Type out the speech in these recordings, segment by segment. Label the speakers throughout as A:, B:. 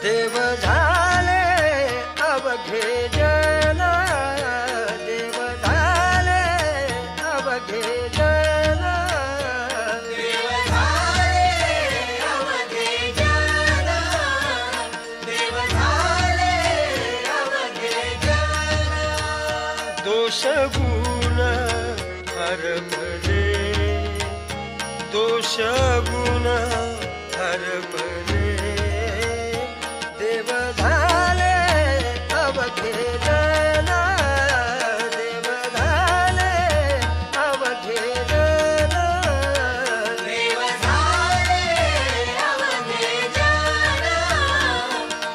A: देव झाले अवघे जन, देव झाले अवघे जन,
B: देव झाले अवघे जन, देव झाले अवघे जन.
A: दोष गुण हरपले, दोष गुण हरपले, देव झाले अवघे जन, देव झाले अवघे जन,
B: देव झाले अवघे जन,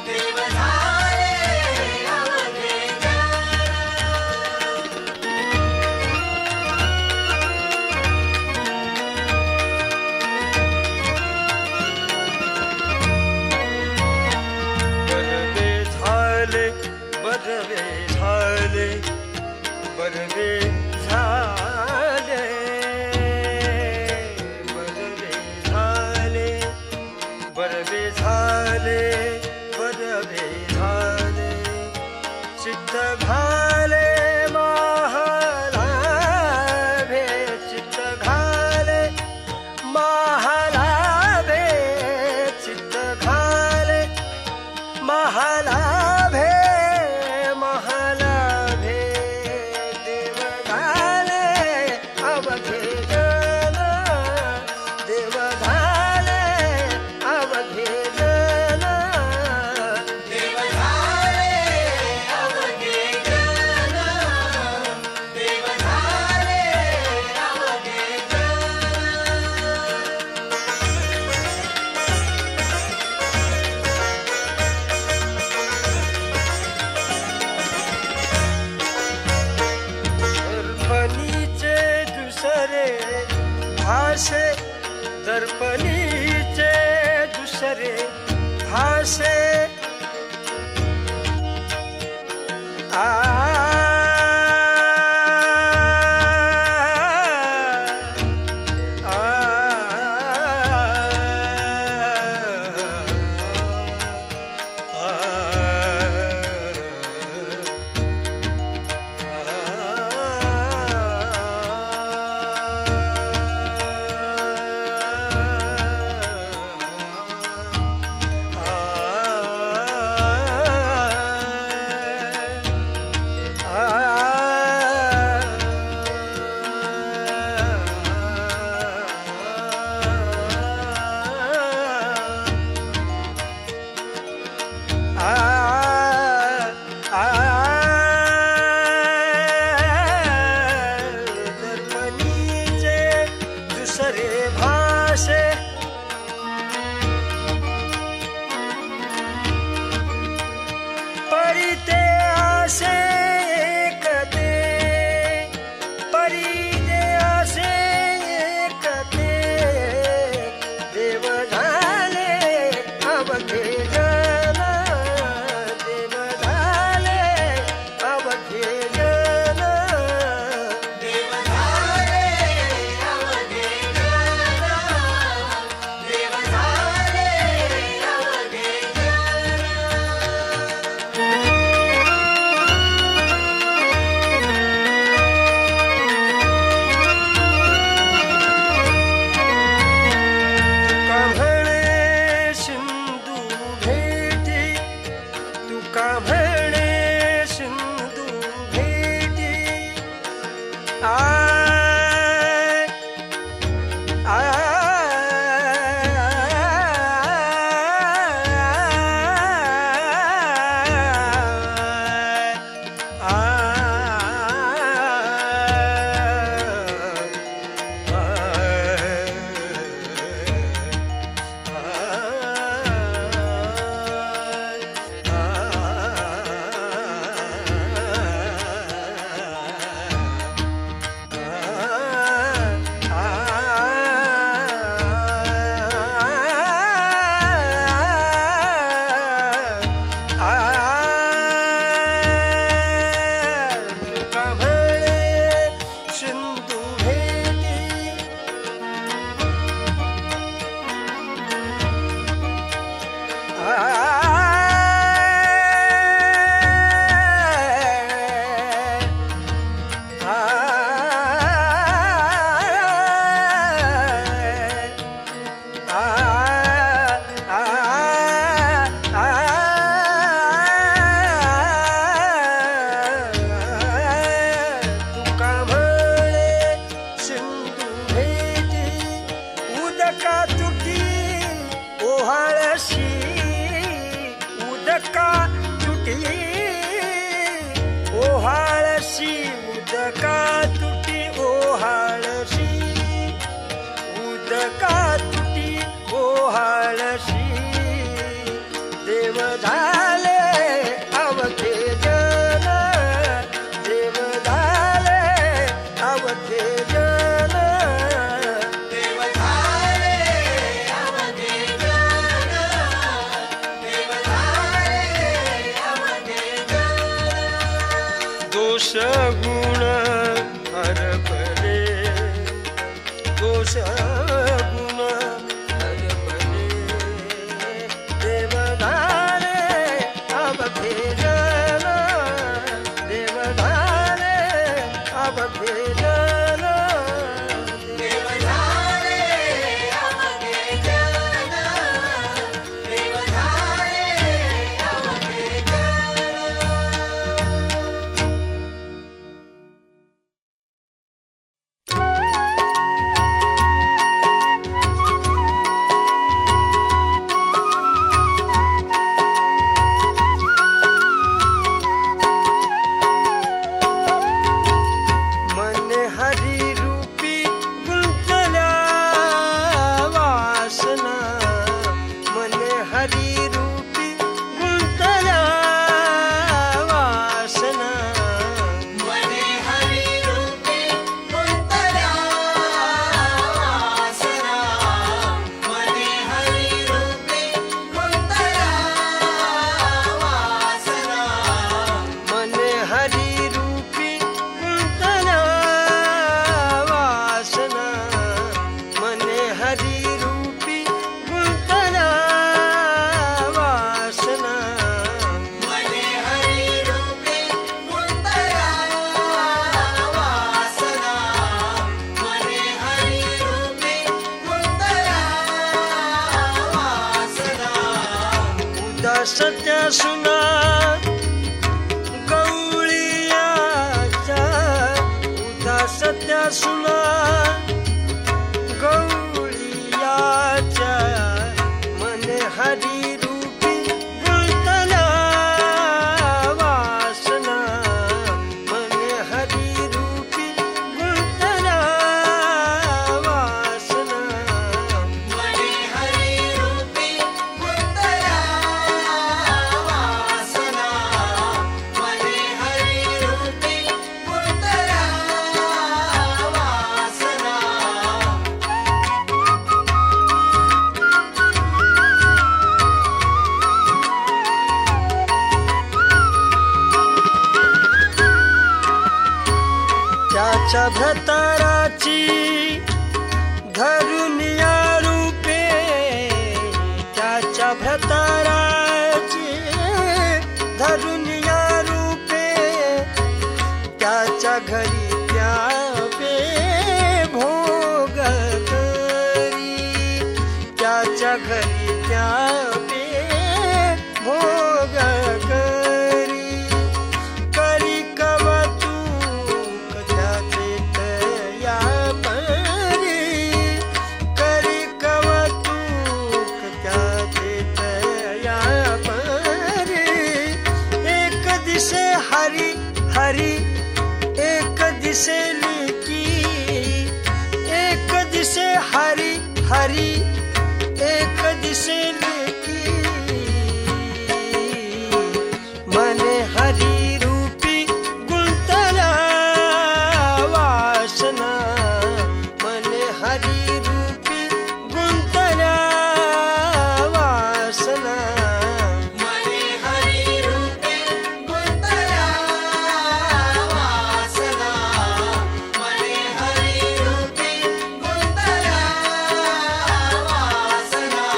B: देव झाले अवघे जन.
A: बरवे झाले, बरवे झाले, बरवे झाले, बरवे झाले, बरवे झाले, चित्त घाले महालाभे, चित्त घाले महालाभे, चित्त घाले महालाभे, महालाभे, देव झाले अवघे जन, देव झाले अवघे जन,
B: देव झाले अवघे जन, देव झाले अवघे जन.
A: दर्पणीचे दुसरे भाषे, दर्पणीचे दुसरे भाषे, आ झाले अवघे जन, देव झाले अवघे जन,
B: देव झाले अवघे जन, देव झाले अवघे जन.
A: दोष गुण हरपले, दोष गुण हरपले, देव झाले अवघे जन, देव झाले अवघे जन,
B: देव झाले अवघे जन, देव झाले अवघे
A: मन हरी रूपी गुंतल्या वासना, मन हरी रूपी गुंतल्या वासना,
B: मने हरी रूपी गुंतल्या वासना, मने हरी रूपी गुंतल्या वासना,
A: मन हरी रूपी गुंतल्या वासना, मन हरी रूपी गुंतल्या वासना,
B: मने हरी रूपी गुंतल्या वासना, मने हरी रूपी गुंतल्या वासना.
A: उदास त्या सुना गवळीयाच्या, उदास त्या सुना गवळीयाच्या, मन हरी रूपी गुंतल्या वासना, मन हरी रूपी गुंतल्या वासना,
B: मने हरी रूपी गुंतल्या वासना, मने हरी रूपी गुंतल्या वासना.
A: त्याच्या भ्रताराची धरून या रूपे, त्याच्या भ्रताराची धरून या रूपे, त्याच्या घरी त्यावे भोग करी, त्याच्या घरी त्यावे भोग करी, करी कवतूक त्याचे तया परी, करी कवतूक त्याचे तया परी. एक दिसे हरी हरी, एक दिसे लिकी, एक दिसे हरी हरी, एक दिसे लिकी, मने हरी रूपी गुंतल्या वासना, मने हरी रूपी गुंतल्या वासना,
B: मने हरी रूपी गुंतल्या वासना, मने हरी रूपी गुंतल्या वासना.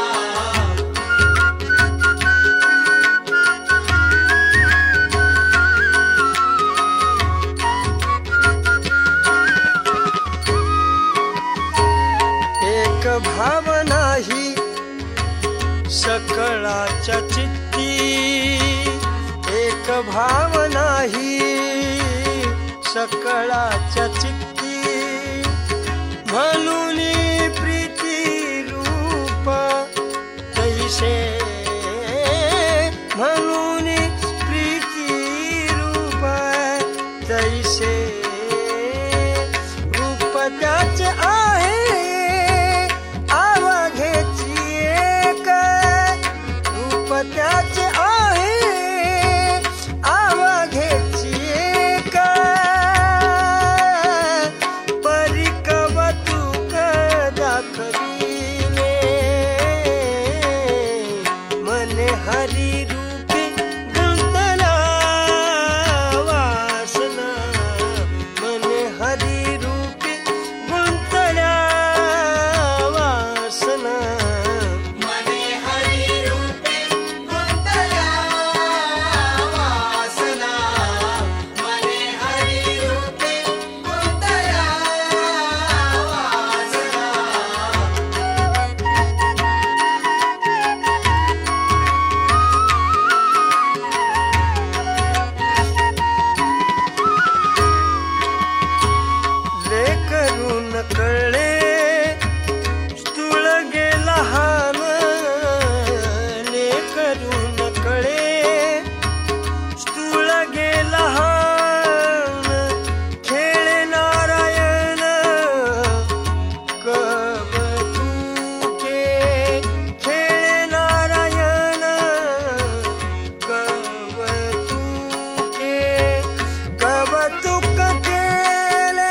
A: एक भाव नाही सकळाच्या चित्ती, एक भाव नाही सकळाच्या चित्ती, म्हणून प्रीती रूप तैसे, म्हणून प्रीती रूप तैसे, रूप त्याचे आहे अवघेची एक, रूप त्याचे हरी रूपी गुंतला वासना मन हरी रूपी गुंतला वासना
B: मने हरी रूपे गुंतल्या वासना मने हरी रूपे गुंतल्या वासना
A: लेकरून कळे स्थूळ गे लहान लेकरून कळे स्थूळ गे लहान खेळे नारायण कवतुके खेळे नारायण कवतुके कवतुक केले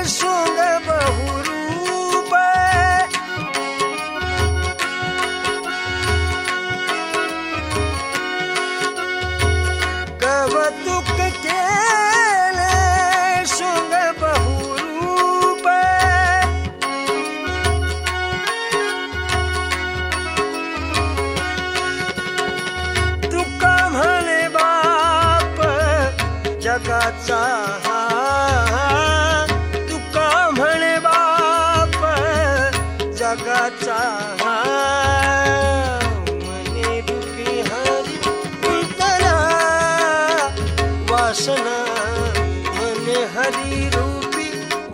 A: सोंग बहुरूप कवतुक केले सोंग बहुरूप तुका म्हणे बाप जगाचा हा तुका म्हणे बाप जगाचा हा मने रूपी हरी गुंतला वासना मने हरी रूपी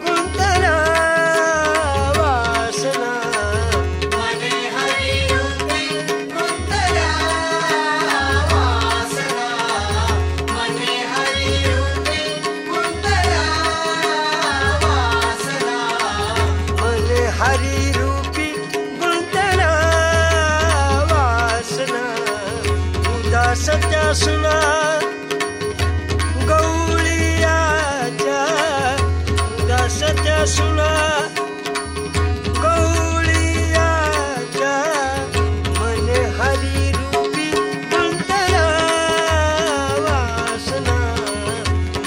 A: गुंतला वासना
B: मने हरी रूपे गुंतल्या वासना मने हरी रूपे गुंतल्या वासना
A: मन हरी रूपी गुंतला वासना उदास त्यासुना गवळीयाच्या उदास त्यासुना गवळीयाच्या मन हरी रूपी गुंतला वासना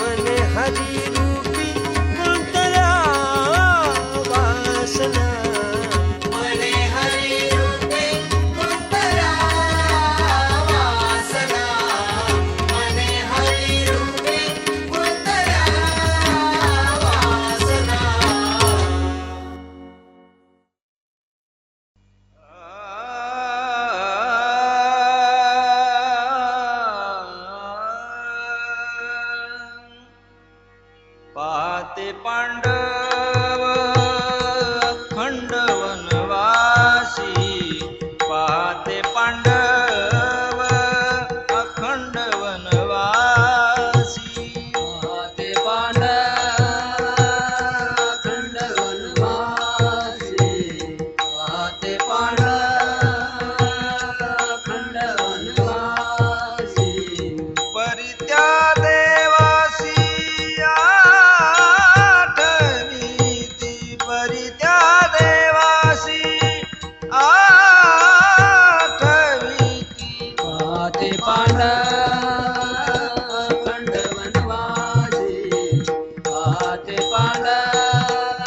A: मन हरी रूपी गुंतला वासना
B: मने हरी रूपे गुंतल्या वासना मने हरी रूपे गुंतल्या वासना
C: पाहते पांडव अखंड वनवासी पाहते पांडव अखंड वनवासी पाहते पांडव अखंड वनवासी पाहते पांडव अखंड वनवासी परित्या देवासी आठवीती परित्या देवासी आठवीती पाहते पांडव अखंड वनवासी पाहते पांडव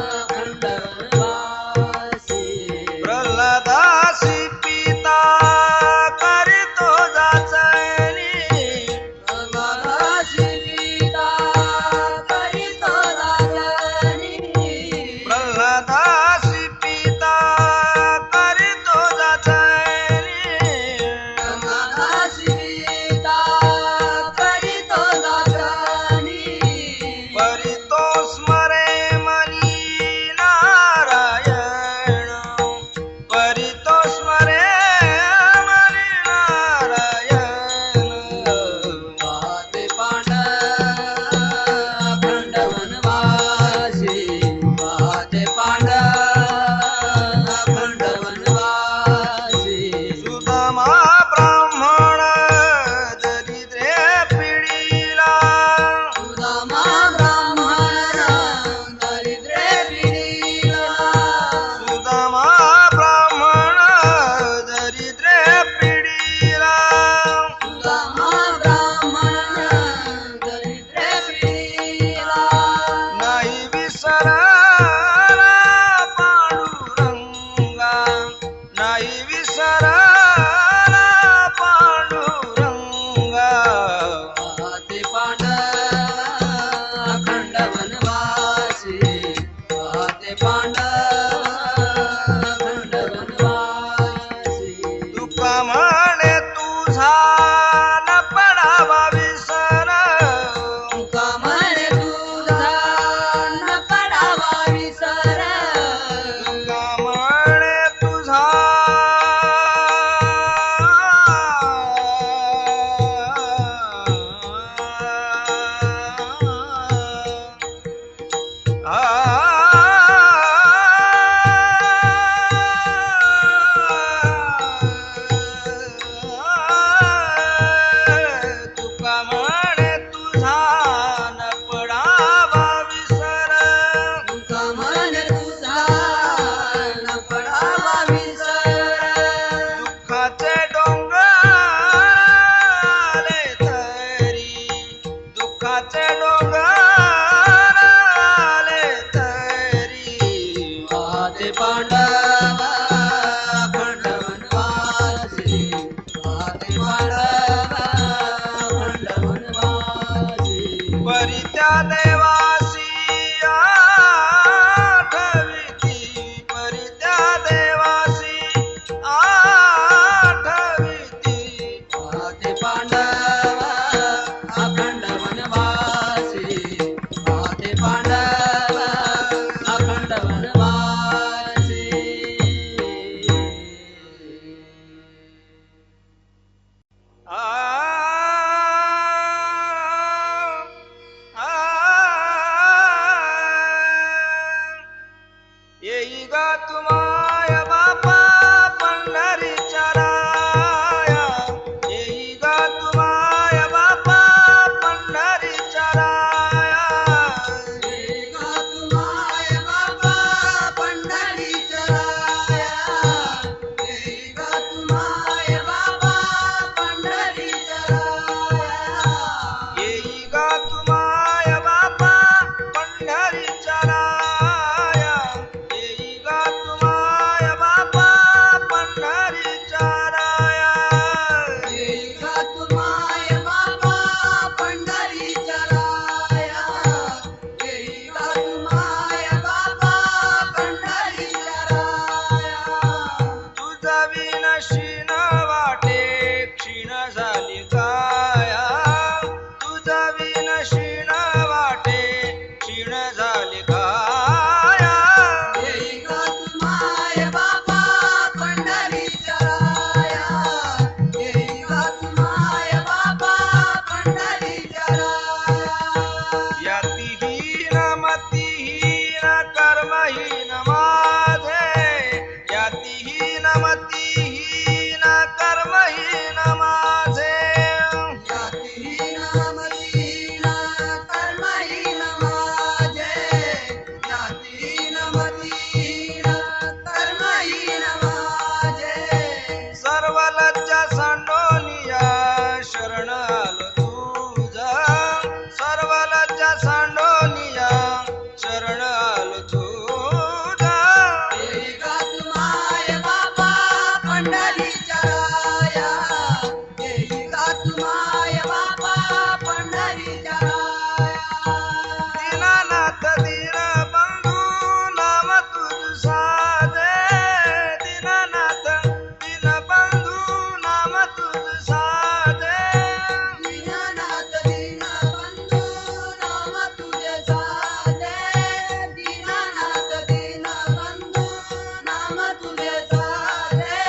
C: अखंड वनवासी प्रल्हादासी पिता करीतो जाचणी प्रल्हादासी पिता करीतो जाचणी प्रल्हादासी पिता करीतो जाचणी प्रल्हादासी
D: लज्जा सांडोनिया शरण आलो तुझा सर्व लज्जा सांडोनिया शरण आलो तुझा
C: येई गा तुम्हाय बाबा पंढरीच्या राया येई गा तुम्हाय बाबा पंढरीच्या राया
D: दीनानाथ दीनबंधू नाम तुझ साधे दीनानाथ दीनबंधू नाम तुझ साधे
C: दीनानाथ दीनबंधू नाम तुझे साधे दीनानाथ दीनबंधू नाम तुझे साधे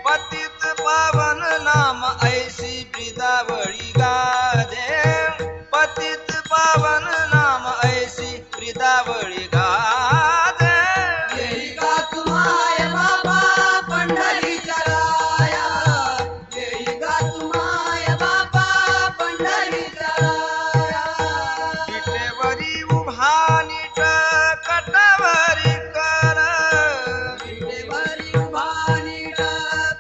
D: पतित पावन नाम ऐसी ब्रिदावळी गाधे पतित पावन नाम ऐसी ब्रिदावळी गाधे
C: येई गा तुम्हाय बाबा पंढरीच्या राया येई गा तुम्हाय बाबा पंढरीच्या राया
D: विटेवरी उभा नीट कटावरी कर
C: विटेवरी उभा नीट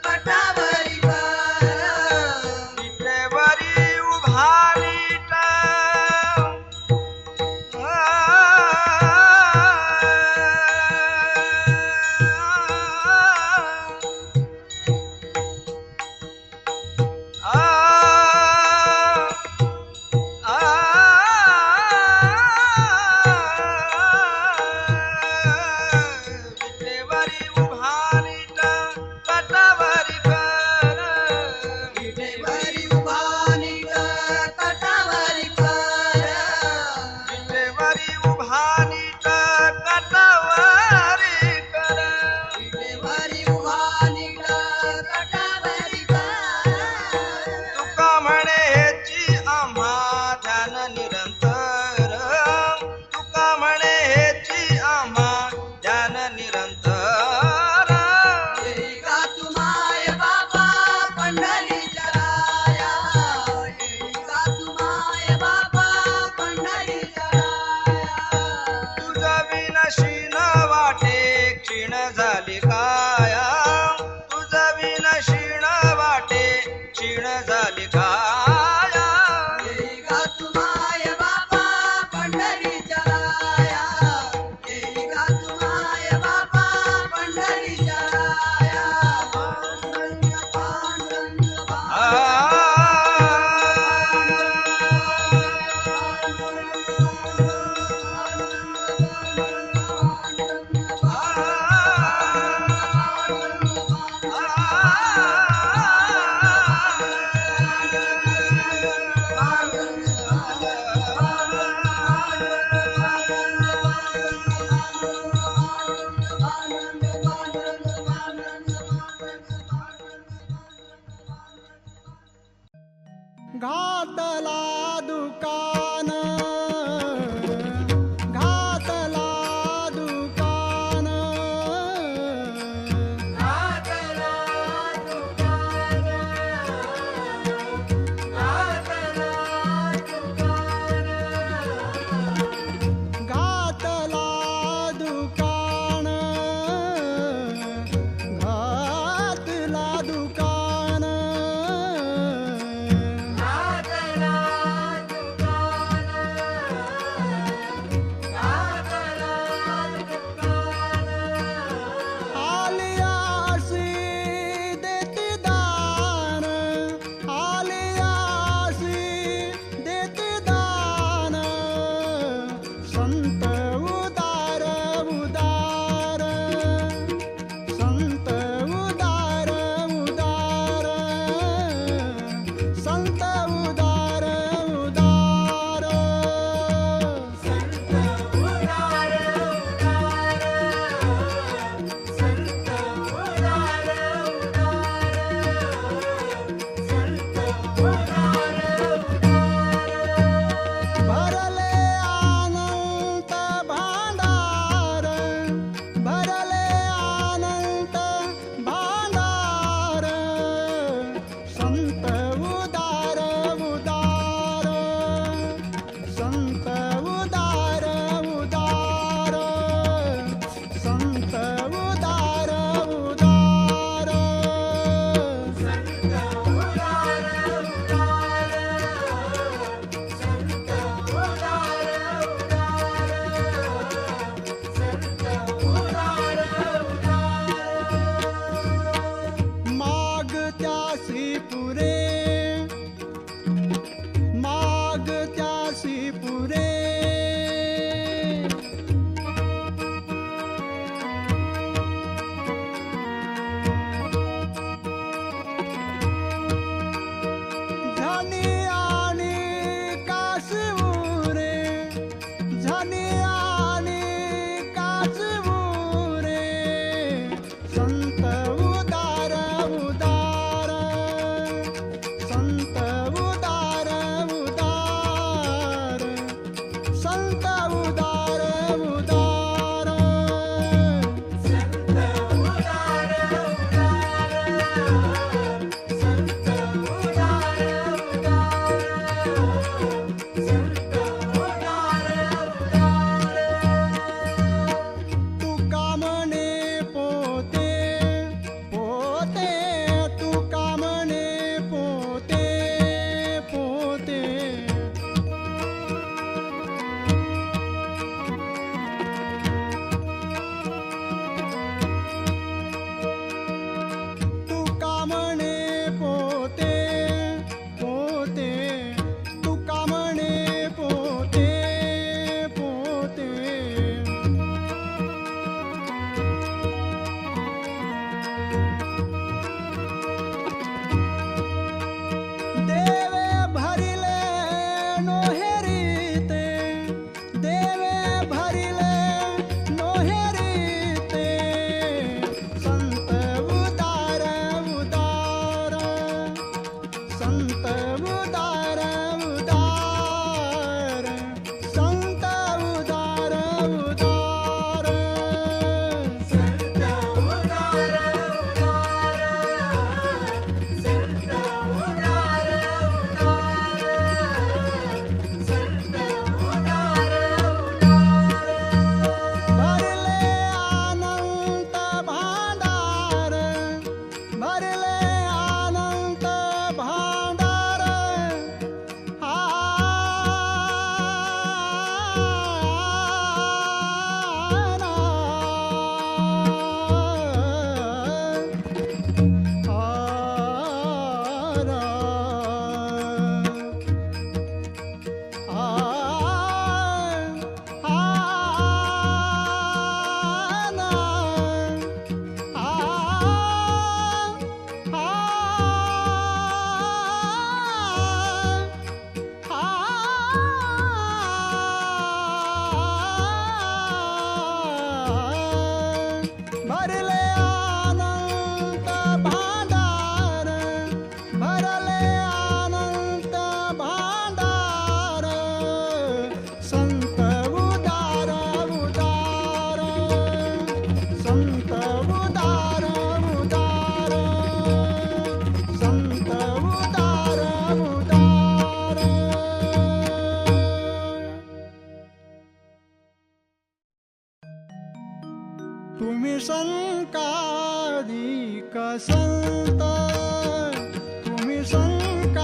C: कटावरी कर
D: विटेवरी उभा नीट विटेवरी उभा नीट कटावरी कर
C: विटेवरी उभा नीट कटावरी कर
D: विटेवरी उभा नीट कटावरी कर
C: विटेवरी उभा नीट कटावरी कर
D: तुका म्हणे हेची आम्हा ध्यान निरंतर तुका म्हणे हेची आम्हा ध्यान निरंतर
C: येई गा तुम्हाय बाबा पंढरीच्या राया येई गा तुम्हाय बाबा पंढरीच्या राया
D: तुझ विनशी न वाटे क्षीण झाली काया तुझ विनशी न वाटे क्षीण झाली काया
C: येई गा तुम्हाय बाबा पंढरीच्या राया येई गा तुम्हाय बाबा पंढरीच्या राया पांडुरंग पांडुरंग
E: घातला दुकान घातला दुकान
B: घातला दुकान घातला दुकान
E: घातला दुकान घातला दुकान
B: घातला दुकान
E: त्यासी पुरे माग त्यासी पुरे झानी आणि कासवुरे झानी आणि कासवुरे संत उदार उदार संत उदार उदार संत उदार उदार तुका म्हणे पोते पोते तुका म्हणे पोते पोते तुका म्हणे पोते पोते तुका म्हणे पोते पोते देवे भरिले नोहेरीते देवे भरिले नोहेरीते संत उदार उदार संत उदार उदार संत उदार उदार भरले अनंत भांडार भरले अनंत भांडार भरले अनंत भांडार भरले अनंत भांडार संत उदार उदार संत उदार उदार संत उदार उदार तुम्ही संकादिक संत तुम्ही संकादिक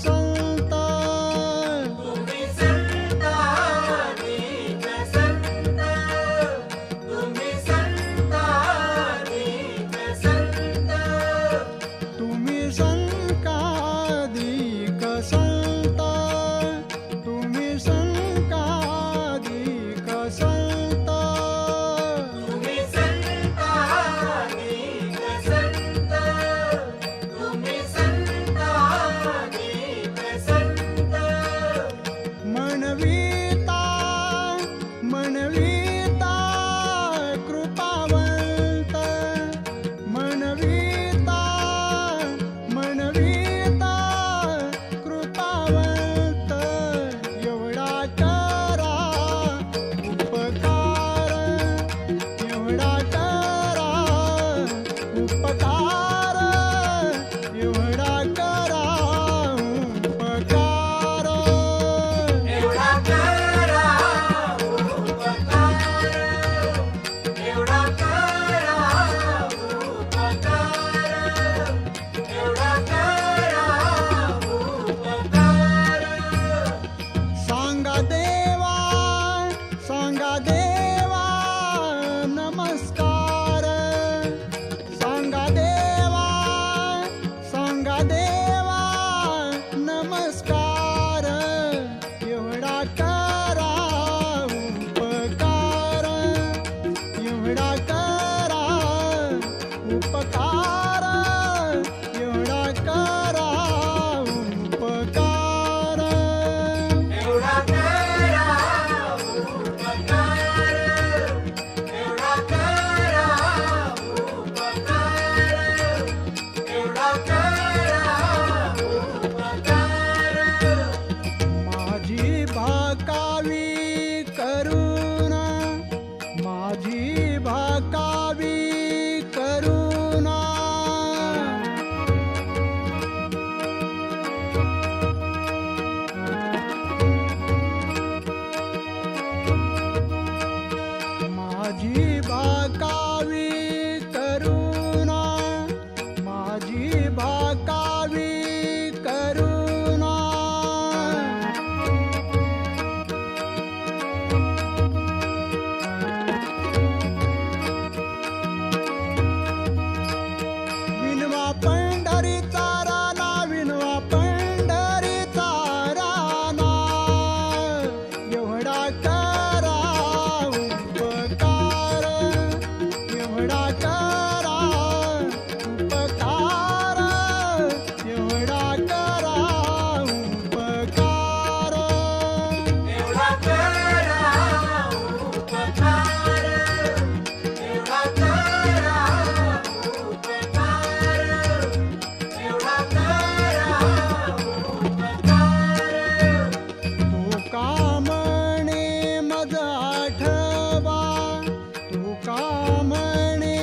E: संत तुम्ही संकादिक संत तुम्ही संकादिक संत
B: तुम्ही संतानिक संत तुम्ही
E: माझी भाकावी करुणा. विनवा पंढरीचा राना, विनवा पंढरीचा राना, एवढा करा उपकार, एवढा करा उपकार, एवढा करा उपकार.
B: एवढा करा उपकार, एवढा करा उपकार, एवढा करा उपकार.
E: तू का म्हणे मज आठवा, तू का म्हणे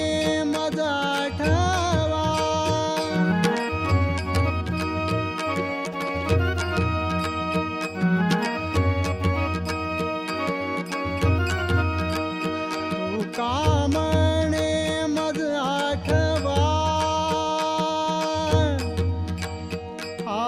E: मज आठवा. तू का म्हणे मज आठवा. आ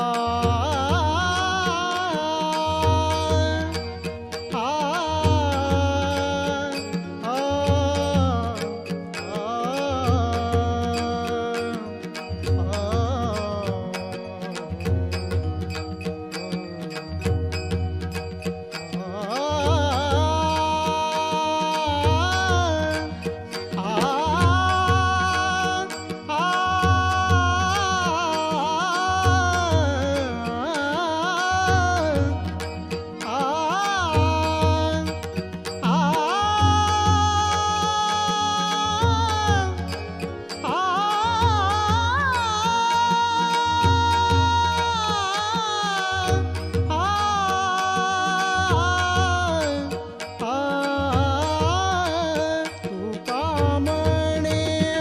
E: तू का म्हणे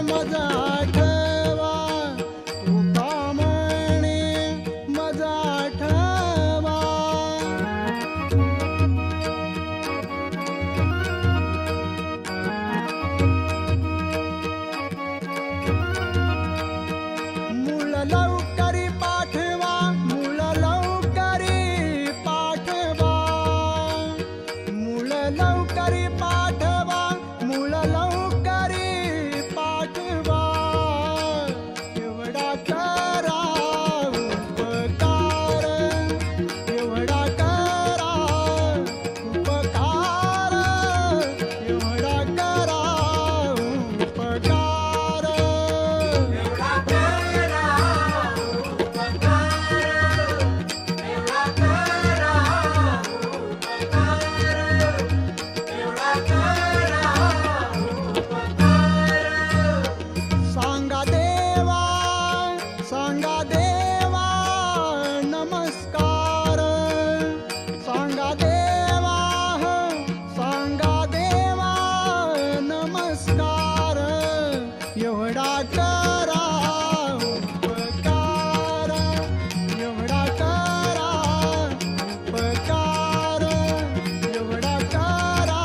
E: मज आठवा, तू का म्हणे मज आठवा. मूळ लवकरी पाठवा, मूळ लवकरी पाठवा, मूळ लवकरी पाठवा, मूळ लवकरी पाठवा. एवढा करा उपकार, एवढा करा उपकार, एवढा करा उपकार.
B: एवढा करा उपकार, एवढा करा उपकार, एवढा करा उपकार.
E: सांगा देवा, सांगा देवा नमस्कार, सांगा देवा, सांगा देवा नमस्कार. एवढा करा उपकार, एवढा करा उपकार, एवढा करा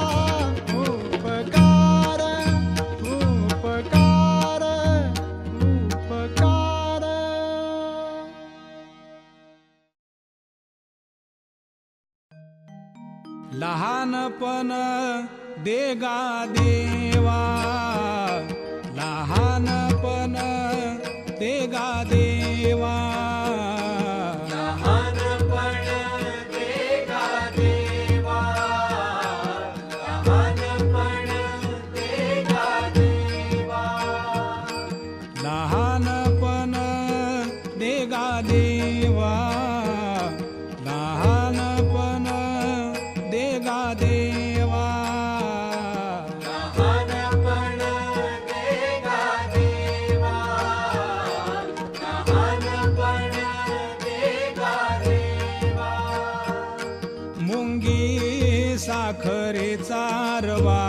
E: उपकार, उपकार, उपकार.
F: लहानपण देगा देवा, लहानपण देगा देवा.
B: लहानपण देगा देवा, लहानपण देगा देवा.
F: लहानपण देगा देवा, लहानपण देगा देवा.
B: लहानपण देगा देवा, लहानपण देगा देवा.
F: मुंगी साखरेचा रवा,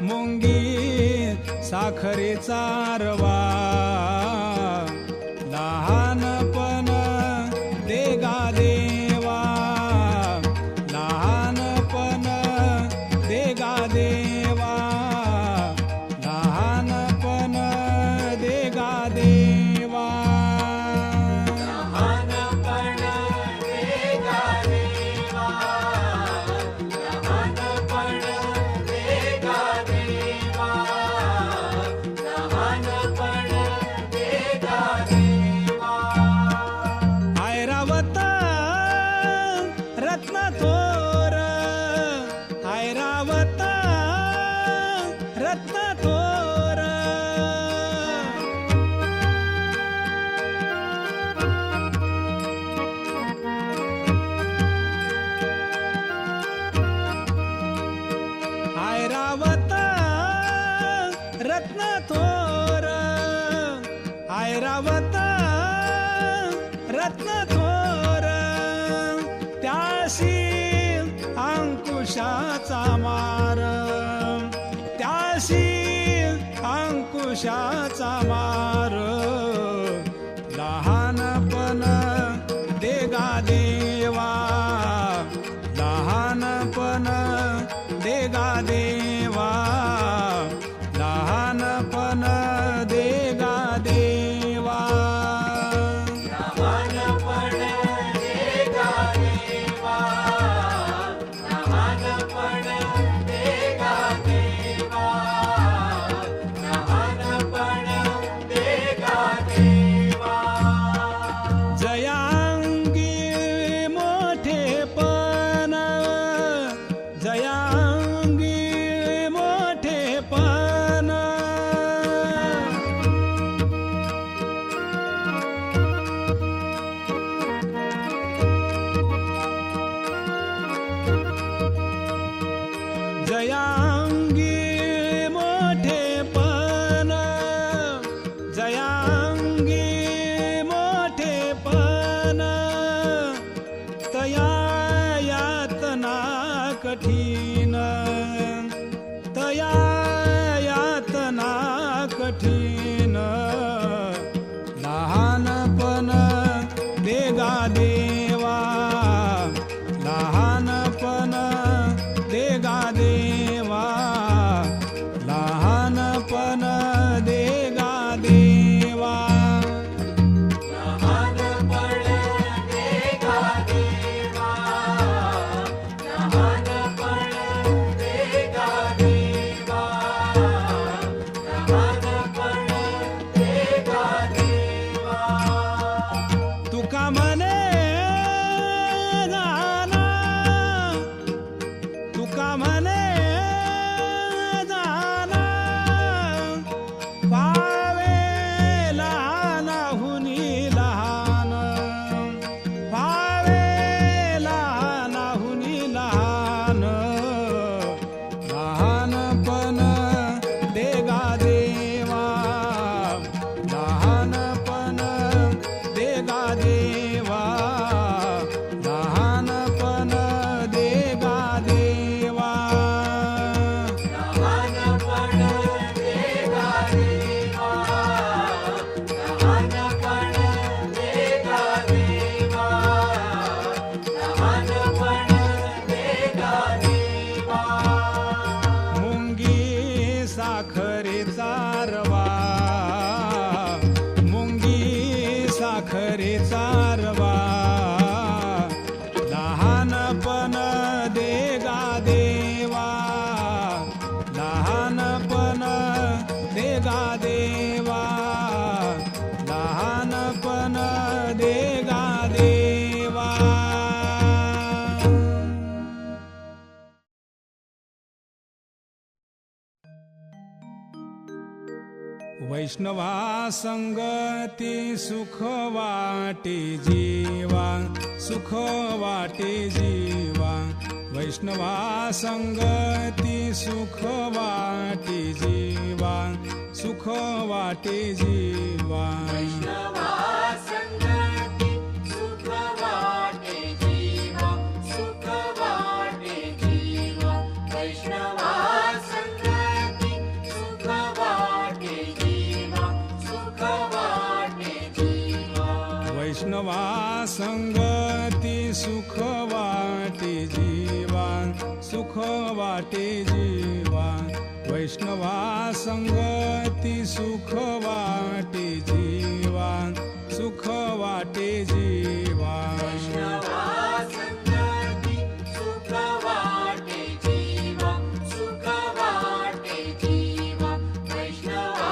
F: मुंगी साखरेचा रवा. लहानपण देगा देवा, लहानपण देगा देवा, लहानपण देगा रत्न थोर त्याशी अंकुशाचा मार त्याशी अंकुशाचा मार लहानपण देगा देवा लहानपण देगा देवा लहानपण देगा देवा
B: लहानपण देगा देवा लहानपण देगा देवा लहानपण देगा देवा
F: जयांगी मोठेपण जयांगी मोठेपण जयांगी मोठेपण जयांगी मोठेपण तया यातना कठीण तया यातना कठीण लहानपण देगा देवा लहानपण देगा देवा लहानपण देगा देवा
B: लहानपण देगा देवा लहानपण देगा देवा लहानपण देगा देवा
F: तुका म्हणे जाना तुका म्हणे जाना पावे लहानाहुनी लहान पावे लहानाहुनी लहान लहानपण देगा देवा लहानपण देगा देवा लहानपण देगा देवा
B: लहानपण देगा देवा लहानपण देगा देवा लहानपण देगा देवा
F: मुंगी साखरेचा रवा मुंगी साखरेचा रवा लहानपण देगा देवा लहानपण देगा देवा लहानपण देगा देवा वैष्णवा संगती सुख वाटे जीवा सुख वाटे जीवा वैष्णवा संगती सुख वाटे जीवा सुख वाटे जीवा
B: वैष्णवा संगती सुख वाटे जीवा सुख वाटे जीवा वैष्णवा संगती सुख वाटे जीवा सुख वाटे जीवा
F: वैष्णवा संगती सुख वाटे जीवा सुख वाटे जीवा वैष्णवा संगती सुख वाटे जीवा सुख वाटे जीवा
B: वैष्णवा संगती सुख वाटे जीवा सुख वाटे जीवा वैष्णवा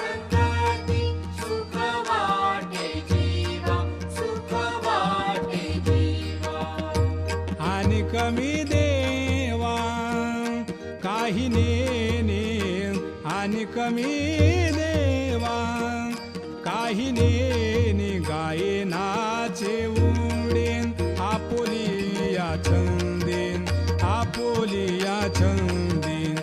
B: संगती सुख वाटे जीवा सुख वाटे जीवा
F: आणि कमी देवा काही नेने आणि कमी देवा काही नेने गाये नाचे उडेन आपोलिया छंदेन आपोलिया छंदेन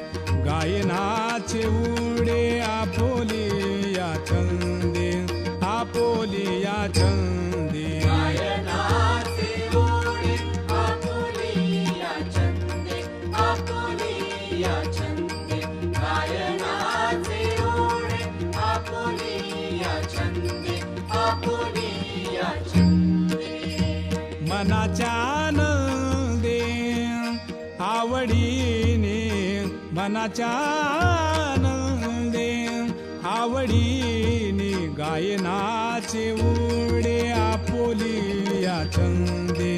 F: गाये नाचे उडे आपोलिया छंदेन आपोलिया छंदेन
B: छंदे आपुलिया छंदे
F: मनाच्या आनंदे आवडीने मनाच्या आनंदे आवडीने गायनाचे उडे आपोलिया छंदे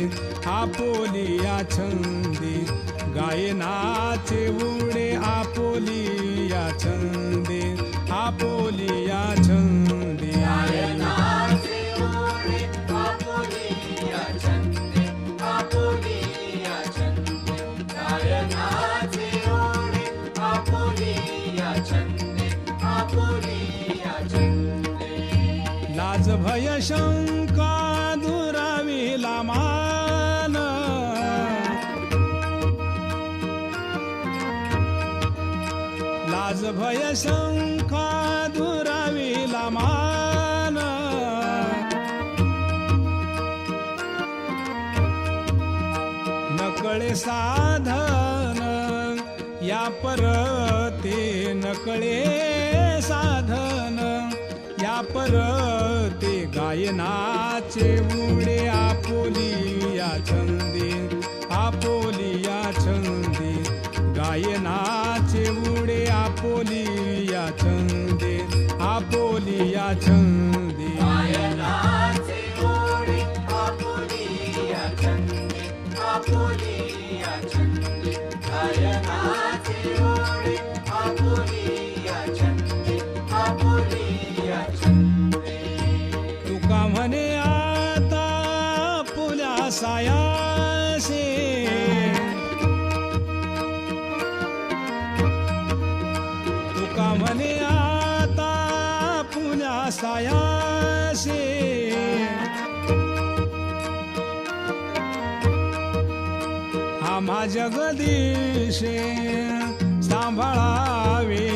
F: आपोलिया छंदे गायनाचे उडे आपोलिया छंदे आपोलिया छंदे
B: गायनाचे ओढे आपुलिया छंदे आपुलिया छंदे गायनाचे ओढे आपुलिया छंदे आपुलिया छंदे
F: लाज भय शंका दुराविला मान लाज भय शंका दुराविला मान नकळे साधन या परते नकळे साधन या परते गायनाचे उडे आपोलिया छंदे आपोलिया छंदे गायनाचे उडे आपोलिया छंदे आपोलिया छंदे
B: गायनाचे ओढे आपुलिया छंदे आपुलिया छंदे गायनाचे ओढे आपुलिया छंदे आपुलिया छंदे
F: तुका म्हणे आता पुल्या सायासे तुका म्हणे आता पुल्या सायासे आम्हा जगदीशे सांभाळावे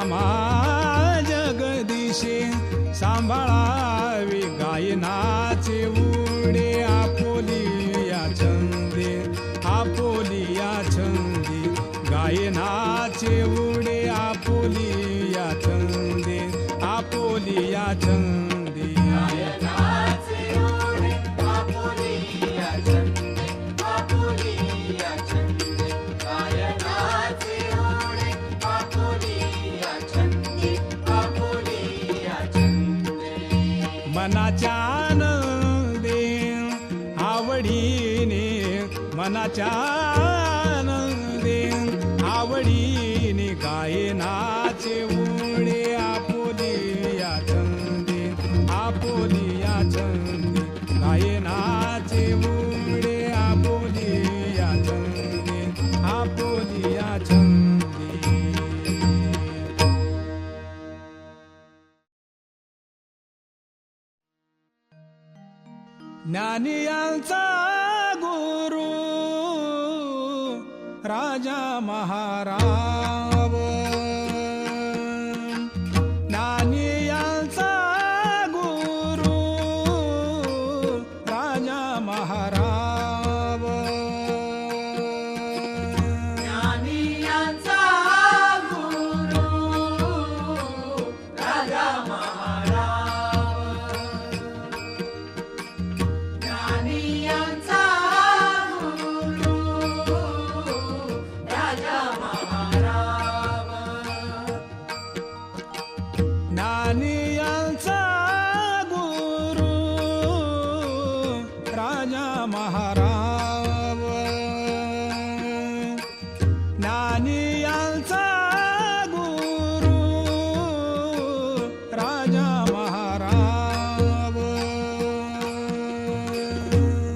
F: आम्हा जगदीशे सांभाळावे गायनाचे उडे आपोलिया छंदे आपोलिया छंदे गायनाचे उडे आपोलिया छंदे आपोलिया छंदे
B: गायनाचे ओढे आपुलिया छंदे आपुलिया छंदे गायनाचे ओढे आपुलिया छंदे आपुलिया छंदे
F: मनाच्या आनंदे आवडीने मनाच्या आनंदे आवडीने गायनाचे उडे आपोलिया छंदे आपोलिया छंदे गायनाचे उडे आपोलिया छंदे आपोलिया छंदे ज्ञानियांचा गुरु राजा महाराव ज्ञानियांचा गुरु राजा महाराव
B: ज्ञानियांचा गुरु राजा महाराज ज्ञानियांचा गुरु राजा महाराज
F: ज्ञानियांचा गुरु राजा महाराव ज्ञानियांचा गुरु राजा महाराव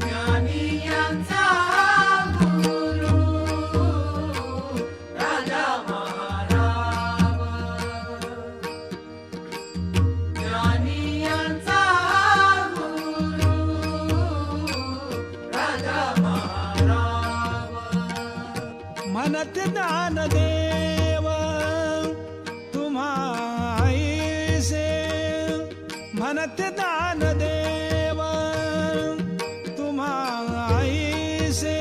B: ज्ञानियांचा गुरु राजा महाराज ज्ञानियांचा गुरु राजा महाराज
F: म्हणत ज्ञानदेव तुम्हाईसे म्हणत ज्ञानदेव तुम्हाईसे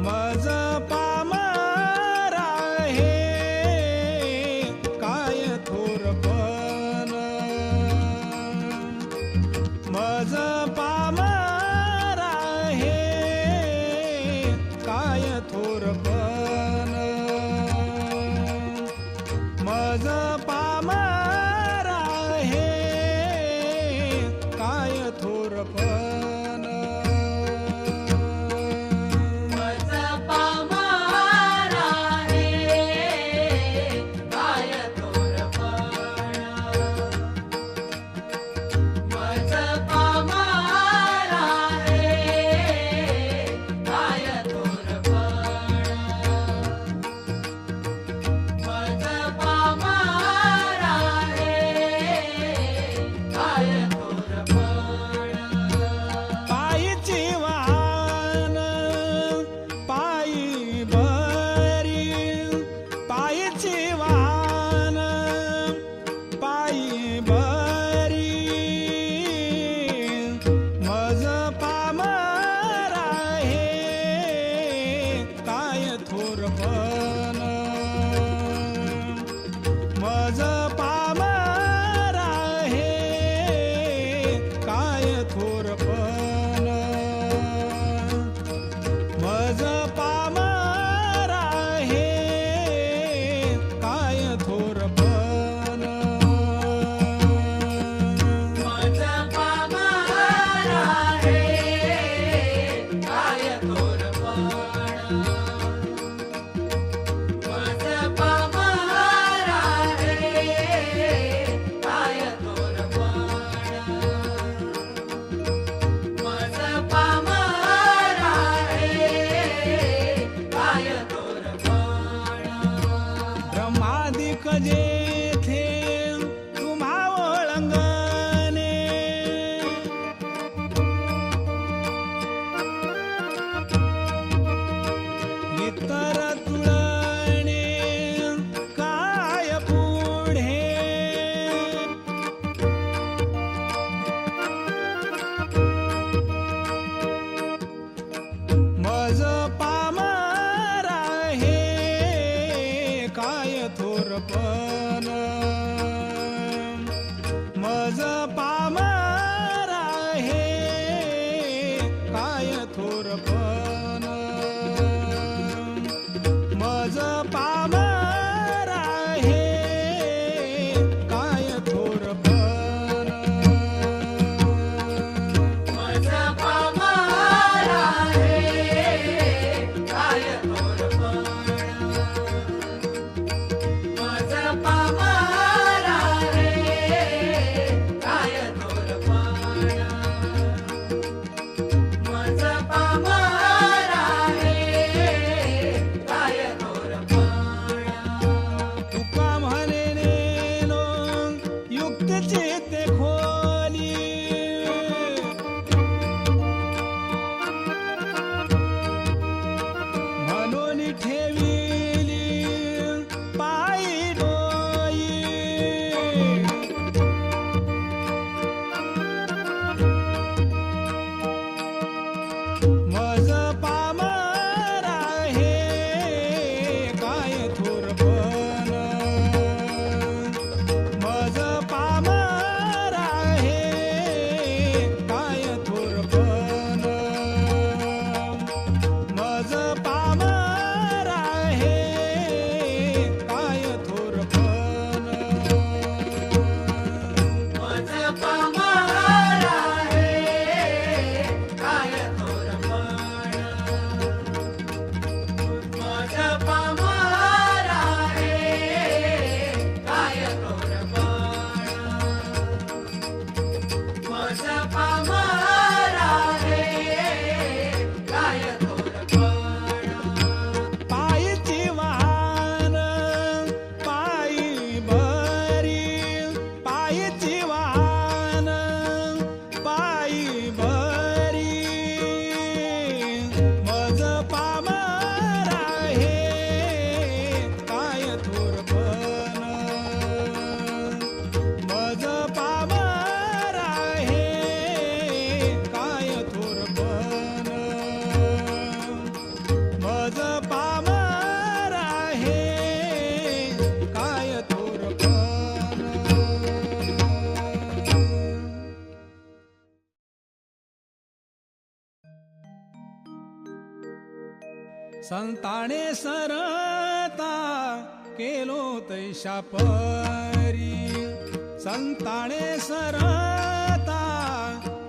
F: मज पामर आहे काय थोर अंगणे इतर तुळणे काय पुढे मज पामर आहे काय थोरपण मज पामर आहे काय थोरपण मज पामर आहे काय थोरपण
B: मज पामर आहे काय थोरपण मज पामर आहे काय थोरपण मज पामर आहे काय थोरपण
F: तुका म्हणे नेलो युक्तीचे ते खोली म्हणून ठेविली पायी डोई मज पामर आहे काय थोरपण मज पामर आहे काय थोरपण मज पामर आहे काय थोरपण
B: मज पामर आहे काय थोरपण मज पामर आहे काय थोरपण मज पामर आहे काय थोरपण
F: पायीची वाहन पायी बरी पायीची वाहन पायी बरी मज पामर आहे काय थोरपण मज पामर आहे काय थोरपण मज पामर आहे काय थोरपण संताने सरता केलो तैशा परी संताने सरता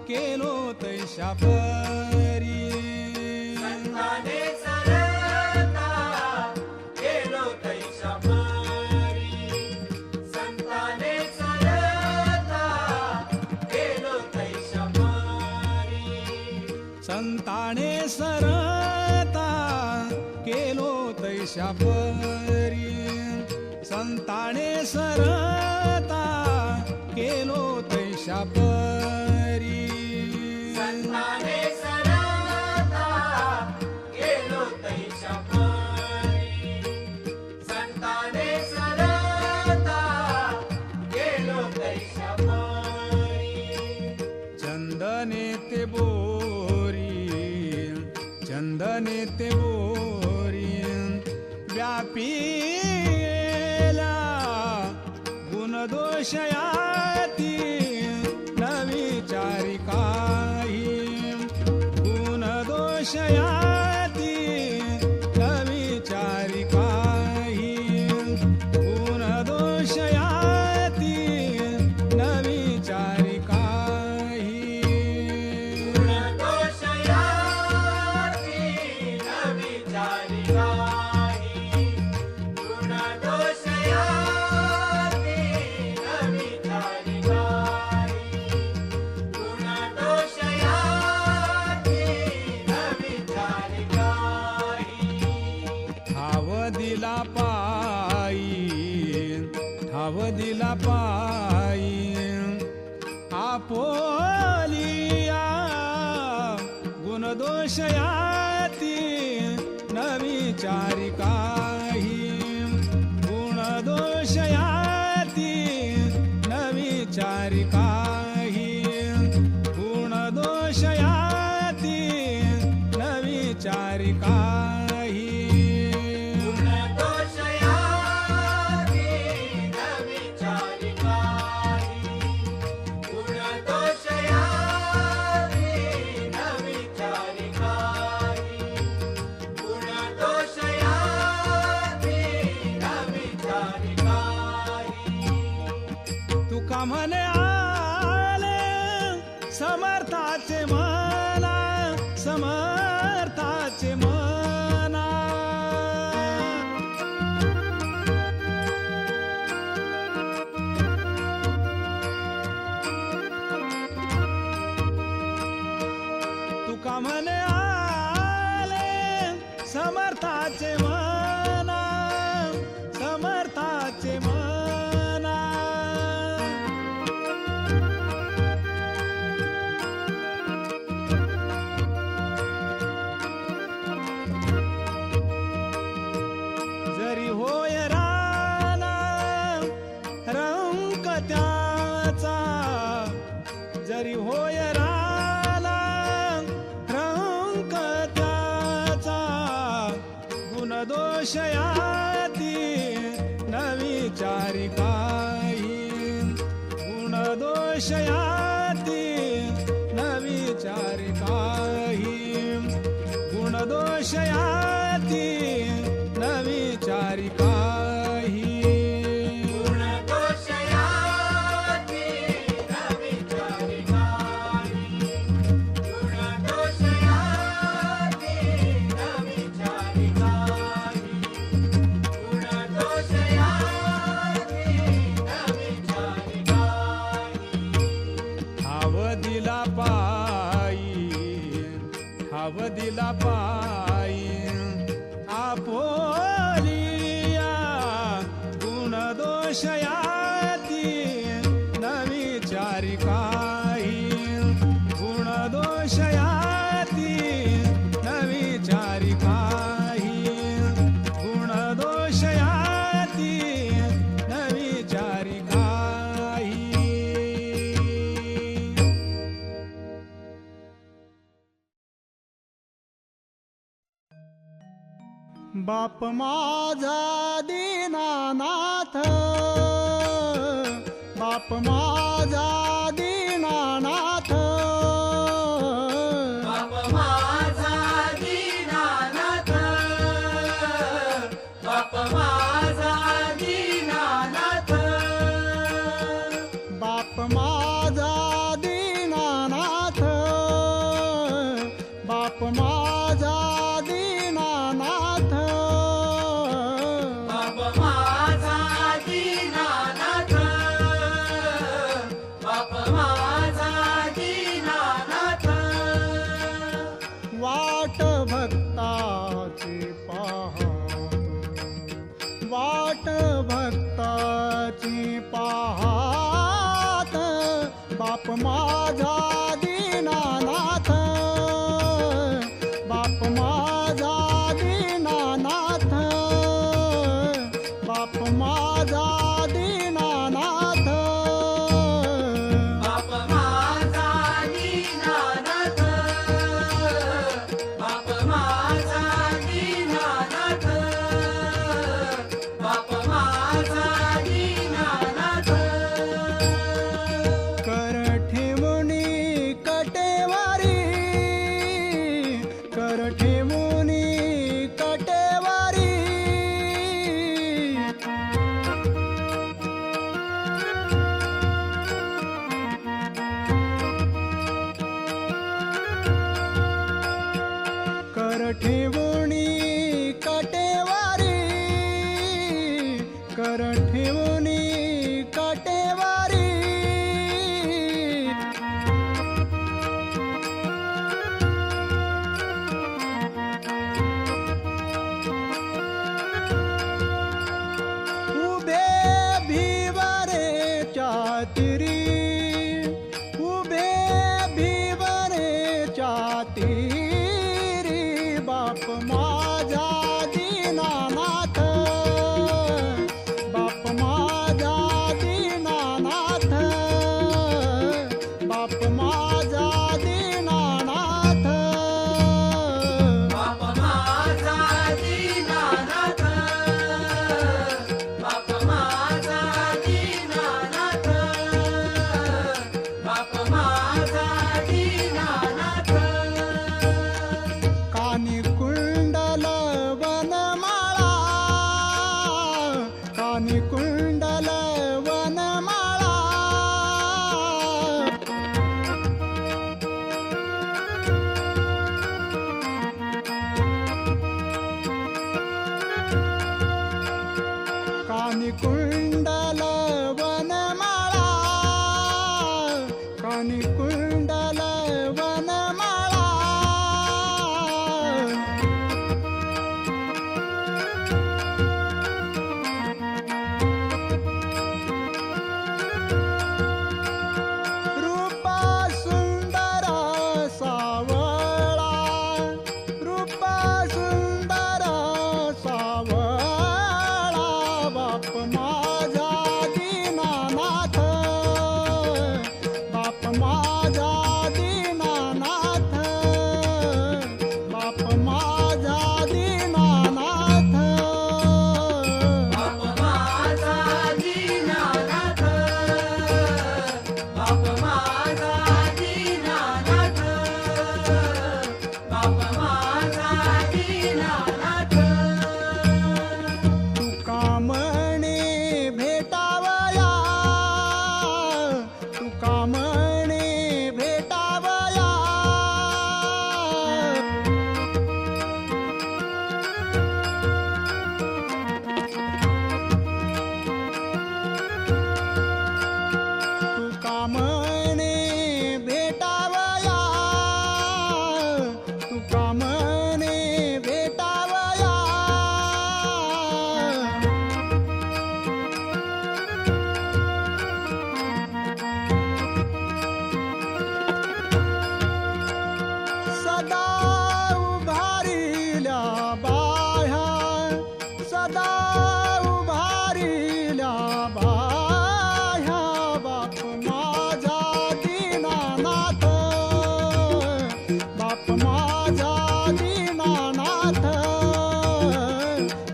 F: केलो तैशा परी
B: संताने सरता केलो तैशा परी संताने सरता केलो तैशा परी
F: संताने सरता केलो तैशा परी संताने सरता केलो तैशा परी
B: संताने सरता केलो तैशा परी संताने सरता केलो तैशा परी
F: चंदने ते बोरी व्यापीला गुणदोषयाती न विचारी काही गुणदोषयाती न विचारी काही गुणदोषयाती न विचारी काही
B: गुणदोषयाती न विचारी काही गुणदोषयाती न विचारी काही
F: विचारी काही गुण दोष याती न विचारी काही
B: गुणदोष याती न विचारी काही गुणदोष याती न विचारी काही गुणदोष याती न विचारी काही
F: तुका म्हणे आले समर्थाचे मना समर्थाचे मना तुका म्हणे आले समर्थाचे मना समर्थाचे मना जरी होय राना रंक त्याचा जरी होय राना रंक त्याचा गुणदोष याती न विचारी काही गुणदोष याती न विचारी काही गुणदोष याती न विचारी काही
B: गुणदोष याती न विचारी काही गुणदोष याती न विचारी काही गुणदोष याती न विचारी काही
F: ठाव दिला पायी ठाव दिला पायी आपोलिया गुणदोष याती न विचारी काही गुणदोष याती न विचारी काही गुणदोष याती न विचारी काही
E: बाप माझा दीनानाथ बाप माझा दीनानाथ
B: बाप माझा दीनानाथ बाप माझा दीनानाथ
E: बाप माझा दीनानाथ बाप माझा दीनानाथ
B: बाप माझा दीनानाथ बाप माझा दीनानाथ
E: वाट भक्ताची पाहत वाट भक्ताची पाहत बाप माझा दीनानाथ बाप माझा दीनानाथ बाप माझा दीनानाथ
B: बाप माझा दीनानाथ बाप माझा दीनानाथ बाप माझा दीनानाथ
E: कर ठेवणी कटेवारी कर ठेवणी कटेवारी कर ठेवणी कटेवारी कर ठेवणी कटेवारी उभे भिवरे चातिरी उभे भिवरे चातिरी बाप माझा दीनानाथ बाप माझा दीनानाथ मणिकुंडल वनमाळा रूपा सुंदर सावळा रूपा सुंदर सावळा बाप माझा दीनानाथ बाप माझा दीनानाथ बाप माझा दीनानाथ
B: बाप माझा दीनानाथ बाप माझा दीनानाथ बाप माझा दीनानाथ
E: तुका म्हणे भेटावया तुका म्हणे भेटावया तुका म्हणे भेटावया तुका म्हणे भेटावया सदा उभारिल्या बाह्या सदा उभारिल्या बाह्या बाप माझा दीनानाथ बाप माझा दीनानाथ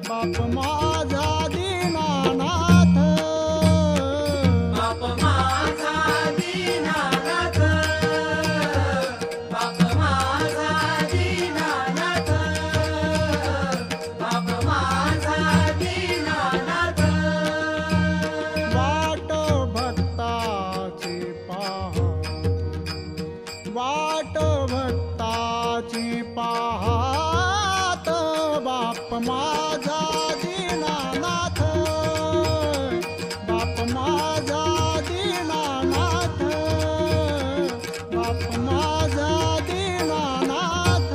E: बाप माझा दीनानाथ
B: बाप माझा दीनानाथ बाप माझा दीनानाथ बाप माझा दीनानाथ
E: वाट भक्ताची पहा वाट भक्ताची पाहात बाप माझा दीनानाथ बाप माझा दीनानाथ बाप माझा दीनानाथ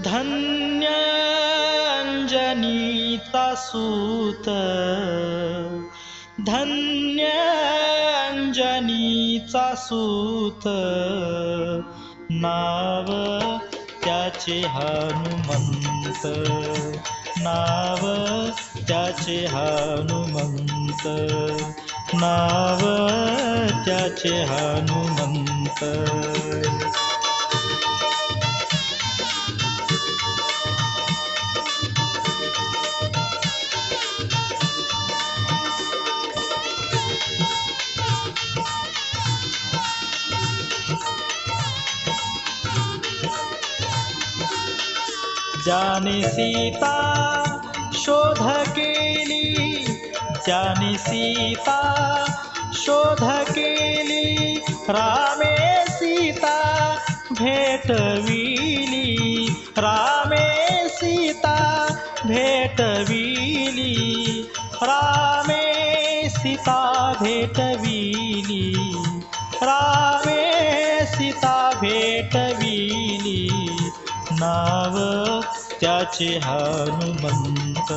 G: धन्य अंजनीचा सूत धन्य अंजनीचा सूत नाव त्याचे हनुमंत नाव त्याचे हनुमंत नाव त्याचे हनुमंत ज्याने सीता शोध केली ज्याने सीता शोध केली रामे सीता भेटविली रामे सीता भेटविली रामे सीता भेटविली रामे सीता भेटविली नाव त्याचे हनुमंत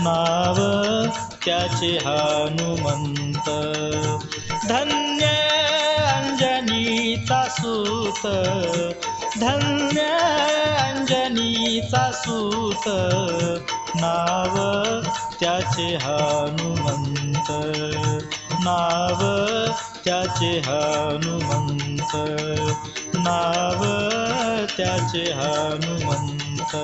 G: नाव त्याचे हनुमंत धन्य अंजनीचा सूत धन्य अंजनीचा सूत नाव त्याचे हनुमंत नाव त्याचे हनुमंत नाव त्याचे हनुमंत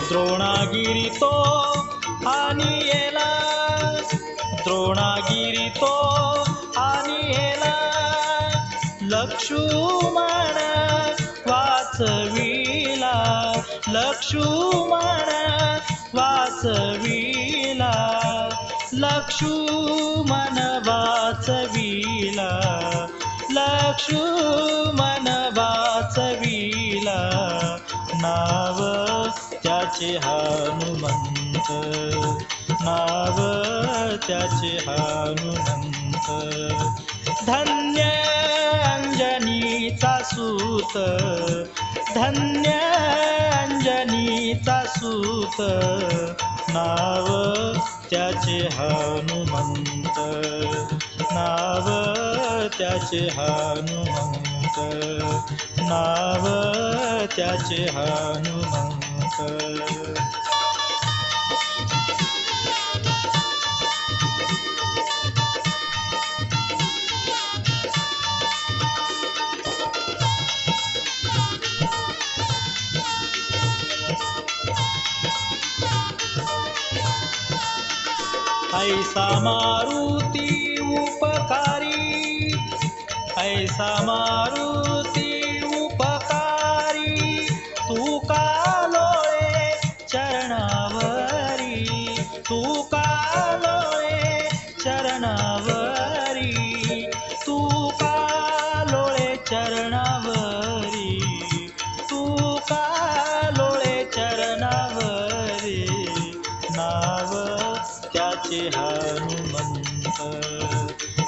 G: द्रोणागिरी तो आनियेला द्रोणागिरी तो आनियेला लक्ष्मण लक्ष्मण वाचविला लक्ष्मण वाचविला लक्ष्मण वाचविला नाव त्याचे हनुमंत नाव त्याचे हनुमंत धन्य अंजनीचा सूत धन्य अंजनीचा सूत नाव त्याचे हनुमंत नाव त्याचे हनुमंत नाव त्याचे हनुमंत ऐसा मारुती उपकारी ऐसा मारुती उपकारी तू का लोळे चरणावरी तू का लोळे चरणावरी तू का लोळे चरणावरी तू का लोळे चरणावरी नाव त्याचे हनुमंत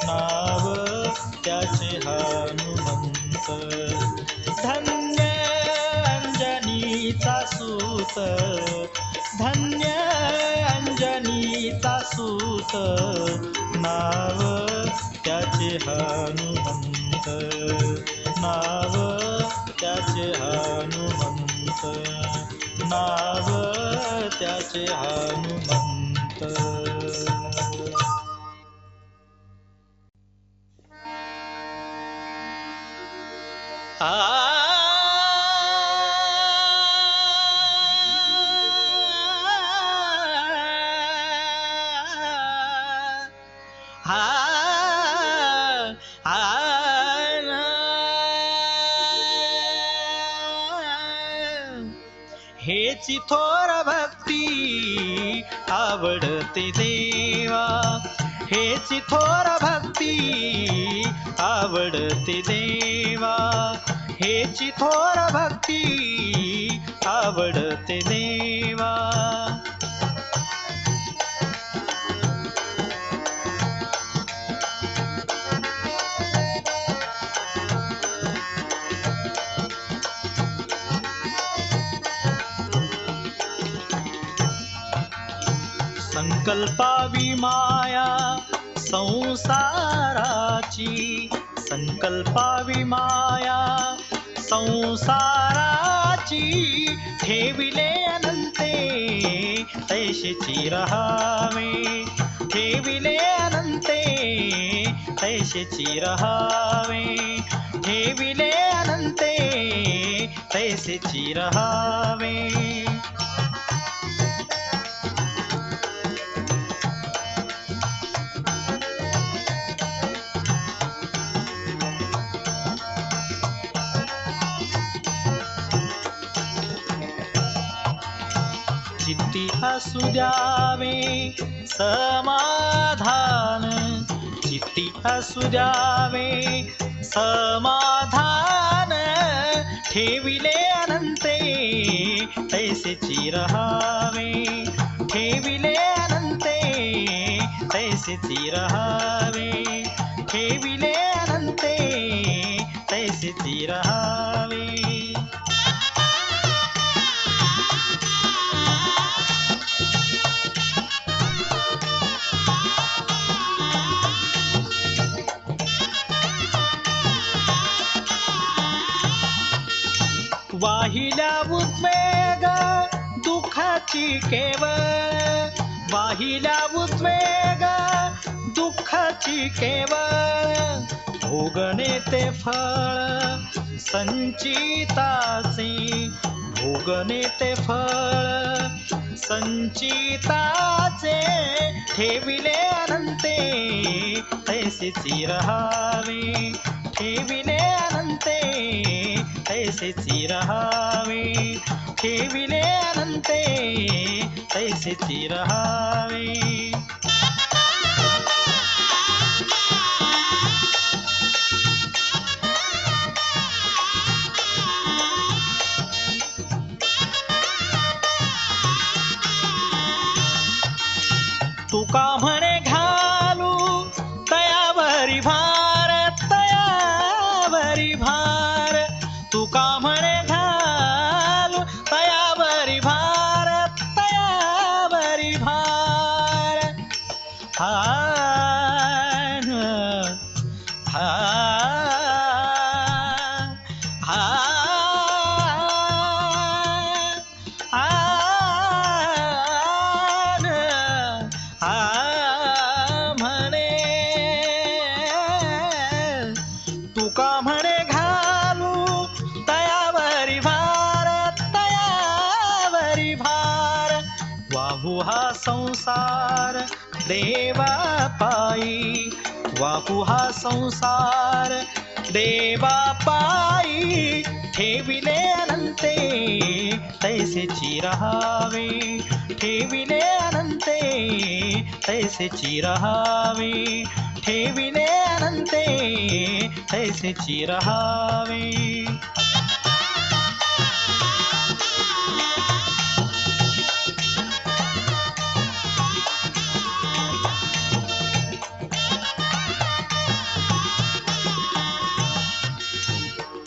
G: नाव त्याचे हनुमंत धन्य अंजनीचा सूत धन्य अंजनीचा सूत नाव त्याचे हनुमंत नाव त्याचे हनुमंत नाव त्याचे हनुमंत हेची थोर भक्ती आवडते देवा हेची थोर भक्ती आवडते देवा हेची थोर भक्ती आवडते देवा संकल्पावी माया संसाराची संकल्पावी माया संसाराची ठेविले अनंते तैसेची रहावे ठेविले अनंते तैसेची रहावे ठेविले अनंते तैसेची रहावे चित्ती असू द्यावे समाधान चित्ती असू द्यावे समाधान ठेविले अनंते तैसेची रहावे ठेविले अनंते तैसेची रहावे ठेविले अनंते तैसेची रहावे वाहिल्या उद्वेग दुःखाची केवळ वाहिल्या उद्वेग दुःखाची केवळ भोगणे ते फळ संचिताचे भोगणे ते फळ संचिताचे ठेविले अनंते तैसेची रहावे ठेविले अनंते तैसेची रहावे ठेविले अनंते तैसे चिरहावे. तुका म्हणे घालू तयावरी भार, तयावरी भार. तुका म्हणे घालू तयावरी भार, तयावरी भार. हा हा हा म्हणे तुका म्हणे घालू तयावरी भार, तयावरी भार. वाहू हा संसार देवा पायी, वाहू हा संसार देवा पायी. ठेविले अनंते तैसे चिरहावे, ठेविले अनंते तैसे चिरहावे, ठेविले अनंते तैसे चिरहावे.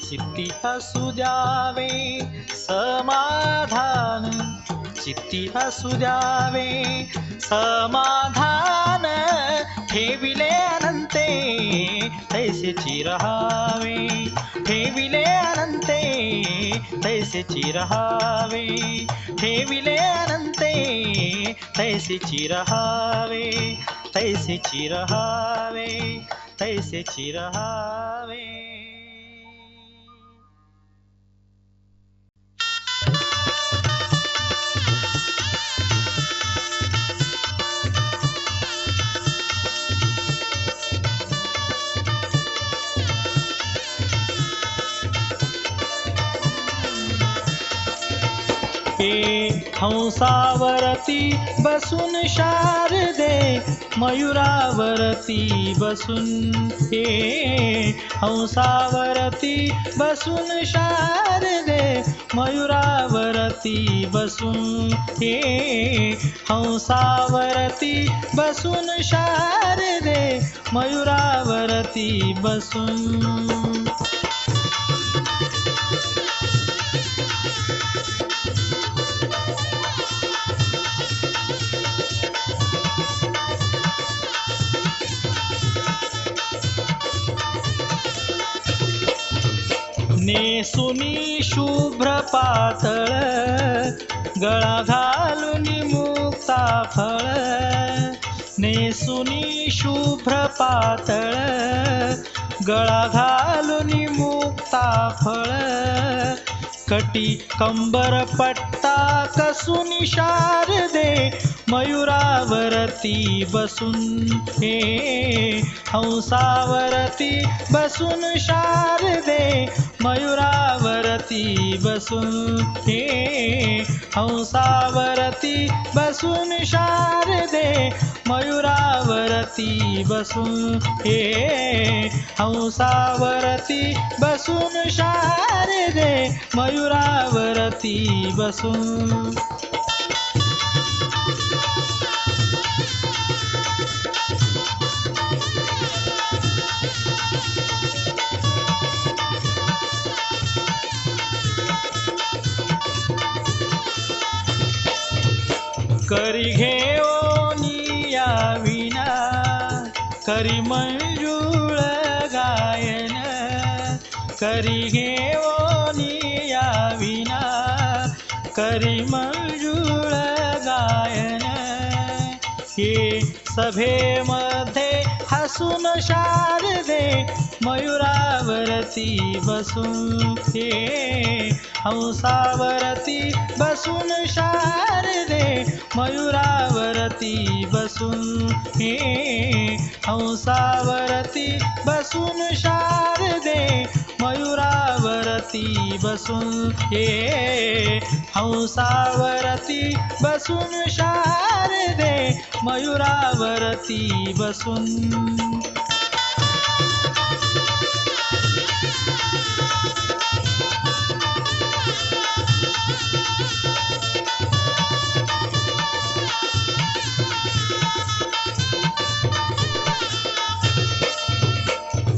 G: चित्ती असू द्यावे समाधान, चित्ती असू द्यावे समाधान. ठेविले अनंते तैसे चिरहावे, ठेविले अनंते तैसे चिरहावे, ठेविले अनंते तैसे चिरहावे, तैसे चिरहावे, तैसे चिरहावे. हंसावरती बसून शारदे, मयुरावरती बसून हे. हंसावरती बसून शारदे, मयुरावरती बसून हे. हंसावरती बसून शारदे, मयुरावरती बसून. नेसुनी शुभ्र पातळ, गळा घालून मुक्ता फळ. नेसुनी शुभ्र पातळ, गळा घालून मुक्ता फळ. कटी कंबर पट्टा कसून शारदे, मयुरावरती बसून हे. हंसावरती बसून शारदे, मयुरावरती बसून हे. हंसावरती बसून शारदे, मयुरावरती बसून हे. हंसावरती बसून शारदे, मयुरावरती बसून. करी घेओनिया विना, करी मंजुळ गायन. करी घेओनिया विना, करी मंजुळ गायन. हे सभेमध्ये हसून शारदे, मयुरावरती बसून हे. हंसावरती बसून शारदे, मयुरावरती बसून हे. हंसावरती बसून शारदे, मयुरावरती हंसावरती बसून हे हंसावरती बसून शारदे मयुरावरती बसून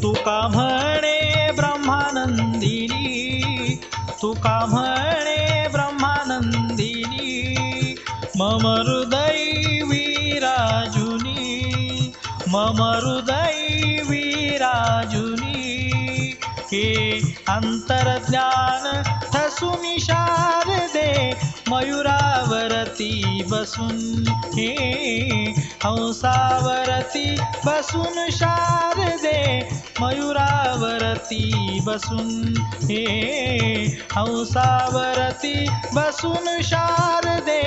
G: तुका म्हणे ब्रह्मानंदिनी तुका म्हणे ब्रह्मानंदिनी मम हृदय विराजुनी मम हृदय विराजुनी हे अंतर्ज्ञान ठसूनी शारदे मयुरावरती बसून हे हंसावरती बसून शारदे मयुरावरती बसून हे हंसावरती बसून शारदे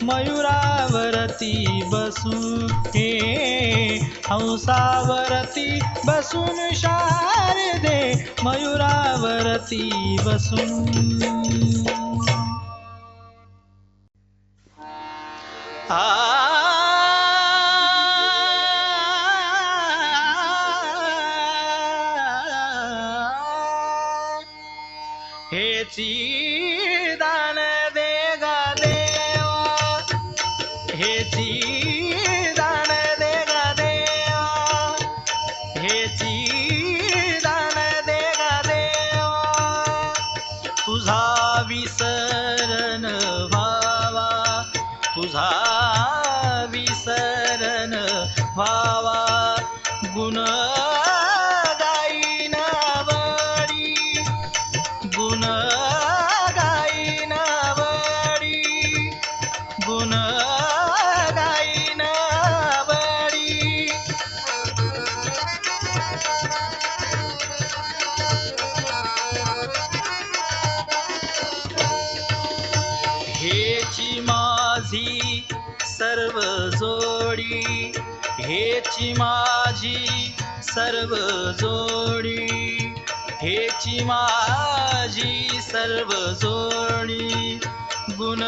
G: मयुरावरती बसून हे हंसावरती बसून शारदे मयुरावरती बसून हेची दान दे गा देवा हेची दान दे गा देवा हेची दान दे गा देवा तुझा विसरण व्हावा तुझा विसरण व्हावा गुण हेची माझी सर्व जोडी हेची माझी सर्व जोडी हेची माझी सर्व जोडी गुण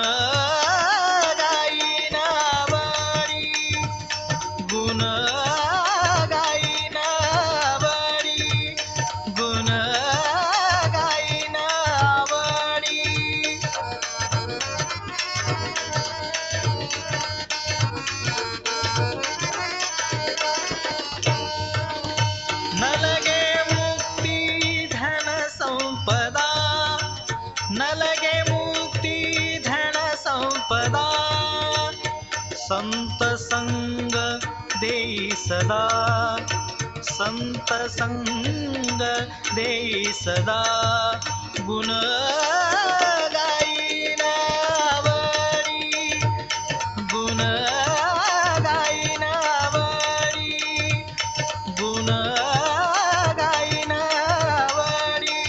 G: गाईना बळी गुण गाईना बळी गुण गाईना बळी न लगे मुक्ती धन संपदा न लगे मुक्ती धन संपदा संत संग देई सदा संत संग देई सदा गुण गाईना बळी गुण गाईना बळी गुण गाईना बळी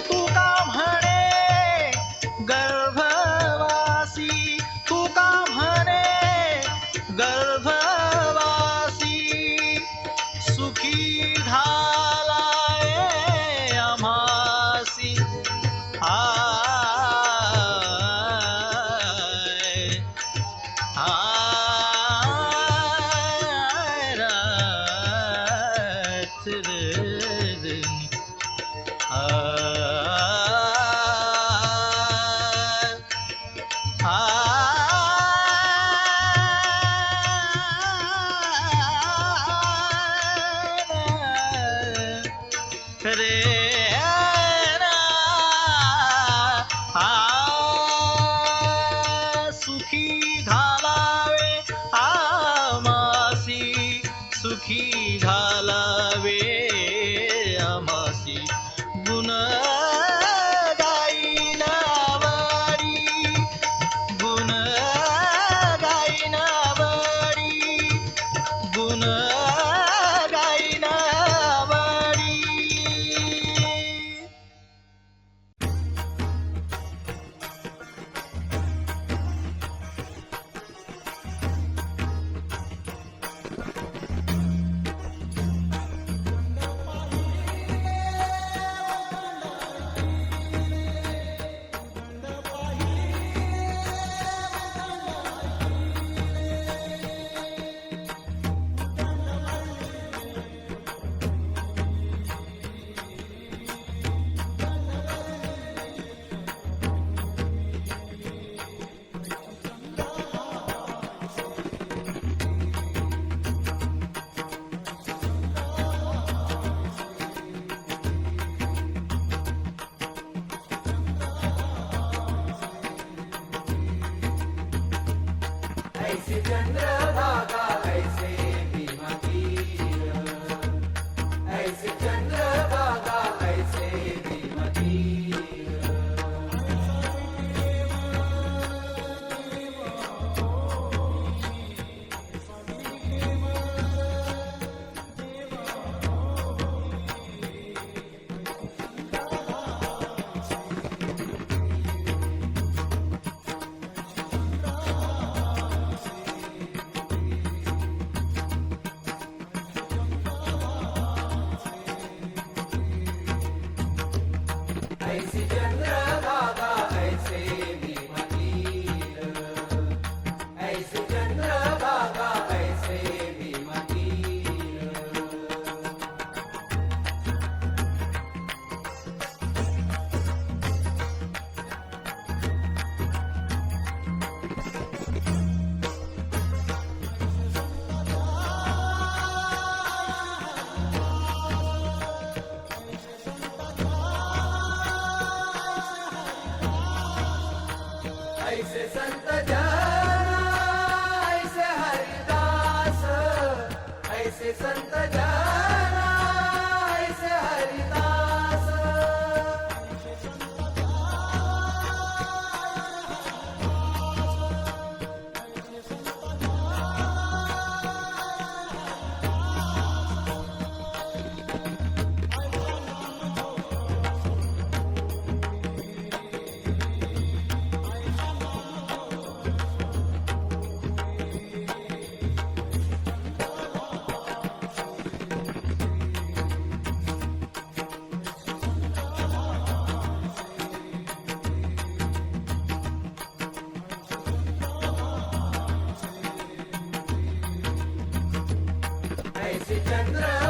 G: तुका म्हणे गर्भवासी तुका म्हणे गर्भवासी सुखी घालाय आम्हासी आय आय रात्री रे सुखी घालावे
B: ऐसे चंद्रभागा ऐसे भीमा तीर ऐसे चंद्रभागा ऐसे भीमा तीर ऐसे चंद्रभागा ऐसे भीमा तीर ऐसे चंद्रभागा ऐसे भीमा तीर ऐसे संत जन ऐसे हरिदास ऐसे संत जन ऐसे हरिदास ऐसे चंद्र